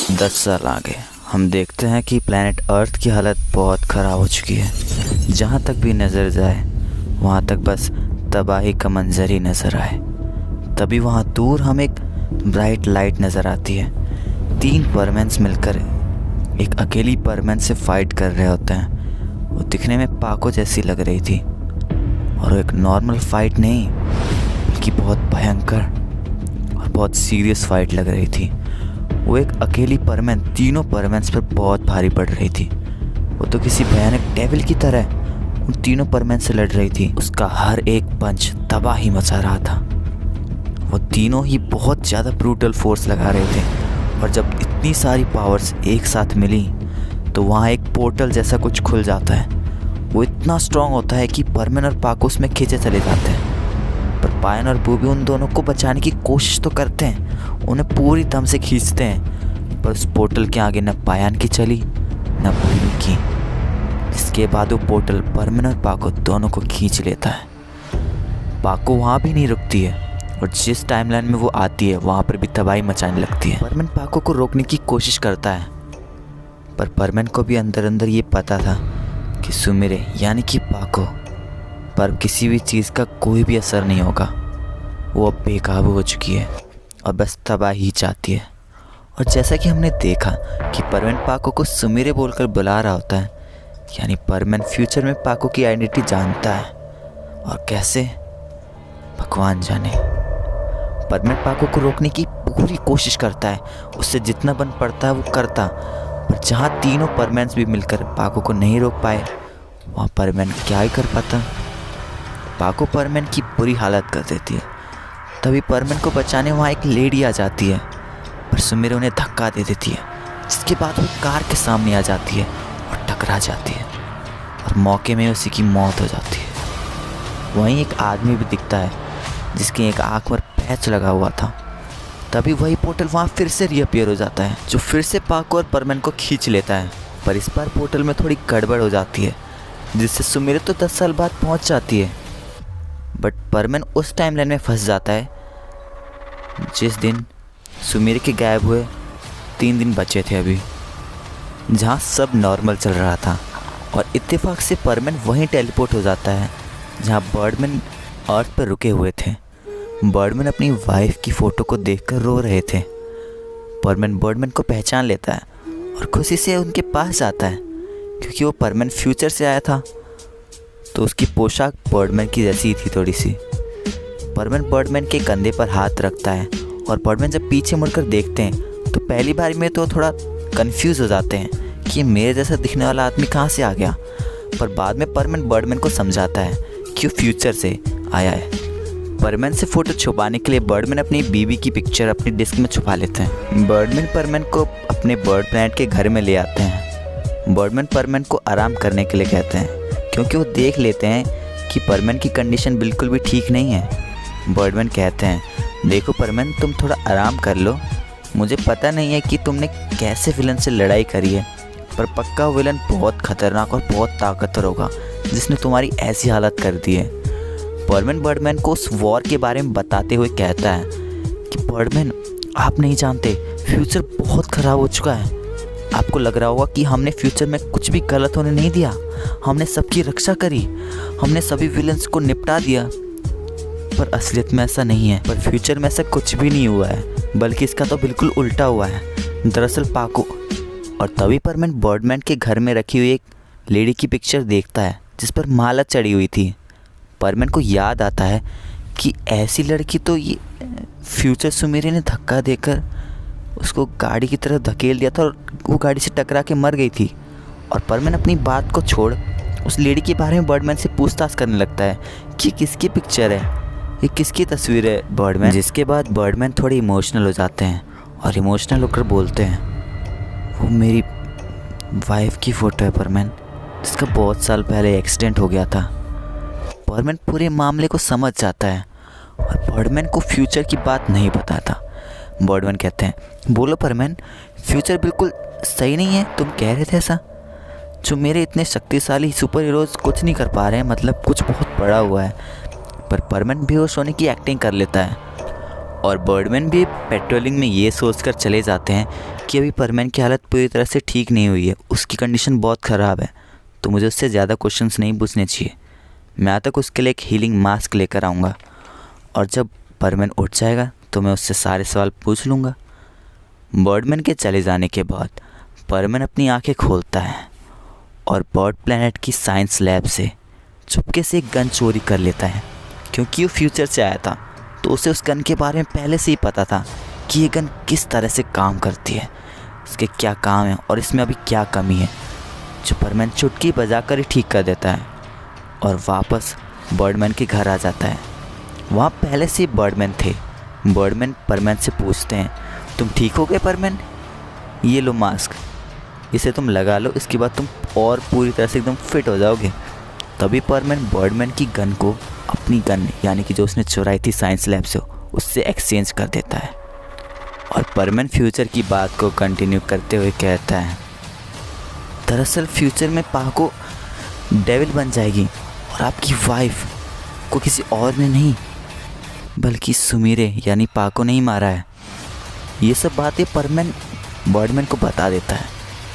10 साल आगे हम देखते हैं कि प्लैनेट अर्थ की हालत बहुत ख़राब हो चुकी है। जहाँ तक भी नज़र जाए वहाँ तक बस तबाही का मंजर ही नज़र आए। तभी वहाँ दूर हमें एक ब्राइट लाइट नज़र आती है। 3 परमैन्स मिलकर एक अकेली परमैन से फाइट कर रहे होते हैं। वो दिखने में पाको जैसी लग रही थी और एक नॉर्मल फाइट नहीं बल्कि बहुत भयंकर और बहुत सीरियस फाइट लग रही थी। वो एक अकेली परमैन तीनों परमैन्स पर बहुत भारी पड़ रही थी। वो तो किसी भयानक डेविल की तरह उन तीनों परमैन से लड़ रही थी। उसका हर एक पंच तबाही मचा रहा था। वो तीनों ही बहुत ज़्यादा ब्रूटल फोर्स लगा रहे थे और जब इतनी सारी पावर्स एक साथ मिली तो वहाँ एक पोर्टल जैसा कुछ खुल जाता है। वो इतना स्ट्रॉन्ग होता है कि परमैन और पाको उसमें खींचे चले जाते हैं। पर पायन और बूबी उन दोनों को बचाने की कोशिश तो करते हैं, उन्हें पूरी दम से खींचते हैं, पर उस पोर्टल के आगे न पायन की चली न बूबी की। इसके बाद वो पोर्टल परमैन और पाको दोनों को खींच लेता है। पाको वहाँ भी नहीं रुकती है और जिस टाइमलाइन में वो आती है वहाँ पर भी तबाही मचाने लगती है। परमैन पाको को रोकने की कोशिश करता है, पर परमैन को भी अंदर अंदर ये पता था कि सुमिरे यानी कि पाको पर किसी भी चीज़ का कोई भी असर नहीं होगा। वो अब बेकाबू हो चुकी है और बस तबाही चाहती है। और जैसा कि हमने देखा कि परमैन पाको को सुमिरे बोलकर बुला रहा होता है, यानी परमैन फ्यूचर में पाको की आइडेंटिटी जानता है। और कैसे, भगवान जाने। परमैन पाको को रोकने की पूरी कोशिश करता है, उससे जितना बन पड़ता है वो करता, पर जहाँ तीनों परमैन्स भी मिलकर पाको को नहीं रोक पाए वहाँ परमैन क्या ही कर पाता। पाको परमैन की बुरी हालत कर देती है। तभी परमैन को बचाने वहाँ एक लेडी आ जाती है, पर सुमिरे उन्हें धक्का दे देती है, जिसके बाद वो कार के सामने आ जाती है और टकरा जाती है और मौके में उसी की मौत हो जाती है। वहीं एक आदमी भी दिखता है जिसकी एक आँख पर पैच लगा हुआ था। तभी वही पोर्टल वहाँ फिर से रीअपीयर हो जाता है, जो फिर से पाको और परमैन को खींच लेता है। पर इस बार पोर्टल में थोड़ी गड़बड़ हो जाती है, जिससे सुमिरे तो 10 साल बाद पहुँच जाती है। बट परमैन उस टाइमलाइन में फंस जाता है जिस दिन सुमिरे के गायब हुए 3 दिन बचे थे अभी, जहाँ सब नॉर्मल चल रहा था। और इत्तेफाक से परमैन वहीं टेलीपोर्ट हो जाता है जहाँ बर्डमैन अर्थ पर रुके हुए थे। बर्डमैन अपनी वाइफ की फ़ोटो को देखकर रो रहे थे। परमैन बर्डमैन को पहचान लेता है और खुशी से उनके पास जाता है, क्योंकि वो परमैन फ्यूचर से आया था तो उसकी पोशाक बर्डमैन की जैसी ही थी थोड़ी सी। परमैन बर्डमैन के कंधे पर हाथ रखता है और बर्डमैन जब पीछे मुड़कर देखते हैं तो पहली बार में तो थोड़ा कंफ्यूज हो जाते हैं कि ये मेरे जैसा दिखने वाला आदमी कहाँ से आ गया। पर बाद में परमैन बर्डमैन को समझाता है कि वो फ्यूचर से आया है। परमैन से फ़ोटो छुपाने के लिए बर्डमैन अपनी बीवी की पिक्चर अपनी डिस्क में छुपा लेते हैं। बर्डमैन परमैन को अपने बर्ड प्लैनेट के घर में ले आते हैं। बर्डमैन परमैन को आराम करने के लिए कहते हैं, क्योंकि वो देख लेते हैं कि परमैन की कंडीशन बिल्कुल भी ठीक नहीं है। बर्डमैन कहते हैं, देखो परमैन, तुम थोड़ा आराम कर लो। मुझे पता नहीं है कि तुमने कैसे विलन से लड़ाई करी है, पर पक्का विलन बहुत खतरनाक और बहुत ताकतवर होगा जिसने तुम्हारी ऐसी हालत कर दी है। परमैन बर्डमैन को उस वॉर के बारे में बताते हुए कहता है कि बर्डमैन, आप नहीं जानते, फ्यूचर बहुत ख़राब हो चुका है। आपको लग रहा होगा कि हमने फ्यूचर में कुछ भी गलत होने नहीं दिया, हमने सबकी रक्षा करी, हमने सभी विलन्स को निपटा दिया, पर असलियत में ऐसा नहीं है। पर फ्यूचर में ऐसा कुछ भी नहीं हुआ है, बल्कि इसका तो बिल्कुल उल्टा हुआ है। दरअसल पाको। और तभी परमैन बर्डमैन के घर में रखी हुई एक लेडी की पिक्चर देखता है जिस पर माला चढ़ी हुई थी। परमैन को याद आता है कि ऐसी लड़की तो ये फ्यूचर सुमिरे ने धक्का देकर उसको गाड़ी की तरफ धकेल दिया था और वो गाड़ी से टकरा के मर गई थी। और परमैन अपनी बात को छोड़ उस लेडी के बारे में बर्डमैन से पूछताछ करने लगता है कि किसकी पिक्चर है, ये किसकी तस्वीर है बर्डमैन। जिसके बाद बर्डमैन थोड़े इमोशनल हो जाते हैं और इमोशनल होकर बोलते हैं, वो मेरी वाइफ की फ़ोटो है परमैन, जिसका बहुत साल पहले एक्सीडेंट हो गया था। परमैन पूरे मामले को समझ जाता है और बर्डमैन को फ्यूचर की बात नहीं पता था। बर्डमैन कहते हैं, बोलो परमैन, फ्यूचर बिल्कुल सही नहीं है, तुम कह रहे थे ऐसा। जो मेरे इतने शक्तिशाली सुपर हीरोज़ कुछ नहीं कर पा रहे हैं, मतलब कुछ बहुत बड़ा हुआ है। पर परमैन बेहोश होने की एक्टिंग कर लेता है और बर्डमैन भी पेट्रोलिंग में ये सोचकर चले जाते हैं कि अभी परमैन की हालत पूरी तरह से ठीक नहीं हुई है, उसकी कंडीशन बहुत ख़राब है, तो मुझे उससे ज़्यादा क्वेश्चंस नहीं पूछने चाहिए। मैं तक उसके लिए एक हीलिंग मास्क लेकर आऊँगा और जब परमैन उठ जाएगा तो मैं उससे सारे सवाल पूछ लूँगा। बर्डमैन के चले जाने के बाद परमैन अपनी आंखें खोलता है और बर्ड प्लैनेट की साइंस लैब से चुपके से एक गन चोरी कर लेता है। क्योंकि वो फ्यूचर से आया था तो उसे उस गन के बारे में पहले से ही पता था कि ये गन किस तरह से काम करती है, इसके क्या काम है और इसमें अभी क्या कमी है, जो परमैन चुटकी बजाकर ही ठीक कर देता है और वापस बर्डमैन के घर आ जाता है। वहाँ पहले से ही बर्डमैन थे। बर्डमैन परमैन से पूछते हैं, तुम ठीक हो गए परमैन? ये लो मास्क, इसे तुम लगा लो, इसके बाद तुम और पूरी तरह से एकदम फिट हो जाओगे। तभी परमैन बर्डमैन की गन को अपनी गन यानी कि जो उसने चुराई थी साइंस लैब से, उससे एक्सचेंज कर देता है और परमैन फ्यूचर की बात को कंटिन्यू करते हुए कहता है, दरअसल फ्यूचर में पाको डेविल बन जाएगी और आपकी वाइफ को किसी और ने नहीं बल्कि सुमीरे यानी पाको ने ही मारा है। ये सब बातें परमैन बर्डमैन को बता देता है,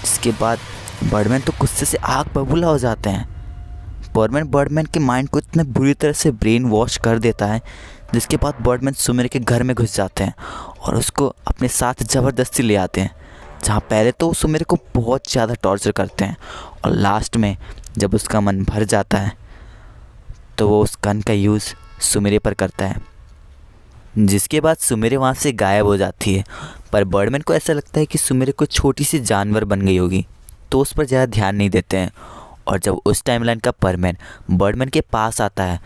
जिसके बाद बर्डमैन तो गुस्से से आग बबूला हो जाते हैं। परमैन बर्डमैन के माइंड को इतने बुरी तरह से ब्रेन वॉश कर देता है, जिसके बाद बर्डमैन सुमीरे के घर में घुस जाते हैं और उसको अपने साथ ज़बरदस्ती ले आते हैं, जहाँ पहले तो सुमीरे को बहुत ज़्यादा टॉर्चर करते हैं और लास्ट में जब उसका मन भर जाता है तो वो उस गन का यूज़ सुमीरे पर करता है, जिसके बाद सुमीरे वहाँ से गायब हो जाती है। पर बर्डमैन को ऐसा लगता है कि सुमीरे कोई छोटी सी जानवर बन गई होगी, तो उस पर ज़्यादा ध्यान नहीं देते हैं। और जब उस टाइमलाइन का परमैन बर्डमैन के पास आता है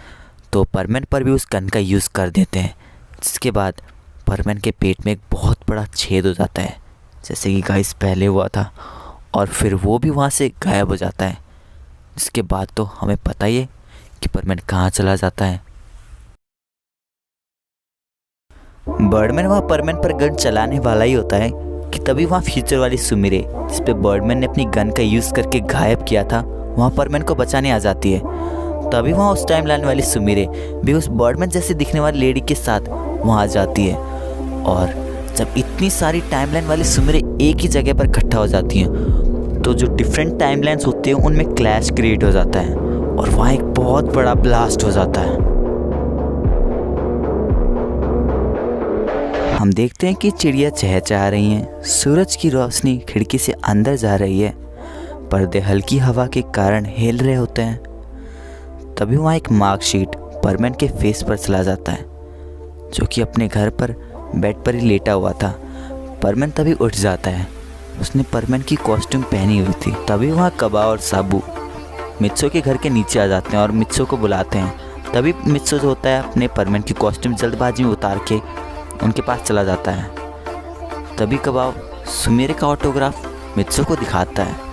तो परमैन पर भी उस गन का यूज़ कर देते हैं, जिसके बाद परमैन के पेट में एक बहुत बड़ा छेद हो जाता है, जैसे कि गाइस पहले हुआ था, और फिर वो भी वहाँ से गायब हो जाता है। जिसके बाद तो हमें पता ही है कि परमैन कहाँ चला जाता है। बर्डमैन वहाँ परमैन पर गन चलाने वाला ही होता है कि तभी वहाँ फ्यूचर वाली सुमीरे, जिस पे बर्डमैन ने अपनी गन का यूज़ करके गायब किया था, वहाँ परमैन को बचाने आ जाती है। तभी वहाँ उस टाइम लाइन वाली सुमीरे भी उस बर्डमैन जैसे दिखने वाली लेडी के साथ वहाँ आ जाती है। और जब इतनी सारी टाइमलाइन वाली सुमीरे एक ही जगह पर इकट्ठा हो जाती हैं तो जो डिफरेंट टाइमलाइंस होते हैं उनमें क्लैश क्रिएट हो जाता है और वहाँ एक बहुत बड़ा ब्लास्ट हो जाता है। हम देखते हैं कि चिड़िया चहचहा रही हैं, सूरज की रोशनी खिड़की से अंदर जा रही है, पर्दे हल्की हवा के कारण हिल रहे होते हैं। तभी वहाँ एक मार्कशीट परमैन के फेस पर चला जाता है, जो कि अपने घर पर बेड पर ही लेटा हुआ था। परमैन तभी उठ जाता है, उसने परमैन की कॉस्ट्यूम पहनी हुई थी। तभी वहाँ कबा और साबू मित्सो के घर के नीचे आ जाते हैं और मित्सो को बुलाते हैं। तभी मित्सो जो होता है अपने परमैन की कॉस्ट्यूम जल्दबाजी में उतार के उनके पास चला जाता है। तभी कबाव सुमीरे का ऑटोग्राफ मित्सो को दिखाता है।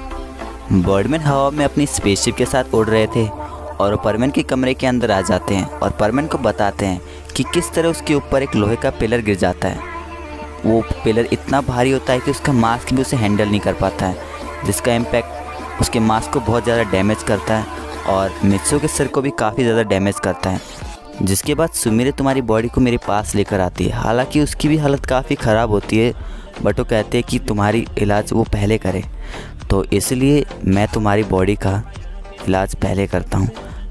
बर्डमैन हवा में अपनी स्पेसशिप के साथ उड़ रहे थे और परमैन के कमरे के अंदर आ जाते हैं और परमैन को बताते हैं कि किस तरह उसके ऊपर एक लोहे का पिलर गिर जाता है। वो पिलर इतना भारी होता है कि उसका मास्क भी उसे हैंडल नहीं कर पाता है, जिसका इम्पैक्ट उसके मास्क को बहुत ज़्यादा डैमेज करता है और मित्सो के सिर को भी काफ़ी ज़्यादा डैमेज करता है। जिसके बाद सुमीरे तुम्हारी बॉडी को मेरे पास लेकर आती है। हालांकि उसकी भी हालत काफ़ी ख़राब होती है, बट वो कहते हैं कि तुम्हारी इलाज वो पहले करे, तो इसलिए मैं तुम्हारी बॉडी का इलाज पहले करता हूँ।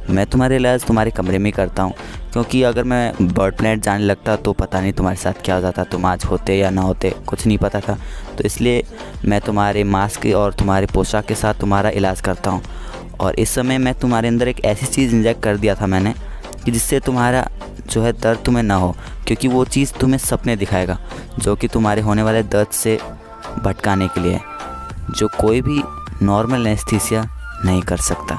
मैं तुम्हारे इलाज तुम्हारे कमरे में ही करता हूँ, क्योंकि अगर मैं बर्ड प्लैनेट जाने लगता तो पता नहीं तुम्हारे साथ क्या हो जाता, तुम आज होते या ना होते कुछ नहीं पता था। तो इसलिए मैं तुम्हारे मास्क और तुम्हारे पोशाक के साथ तुम्हारा इलाज करता हूँ। और इस समय मैं तुम्हारे अंदर एक ऐसी चीज़ इंजेक्ट कर दिया था मैंने कि जिससे तुम्हारा जो है दर्द तुम्हें ना हो, क्योंकि वो चीज़ तुम्हें सपने दिखाएगा जो कि तुम्हारे होने वाले दर्द से भटकाने के लिए, जो कोई भी नॉर्मल एनेस्थीसिया नहीं कर सकता।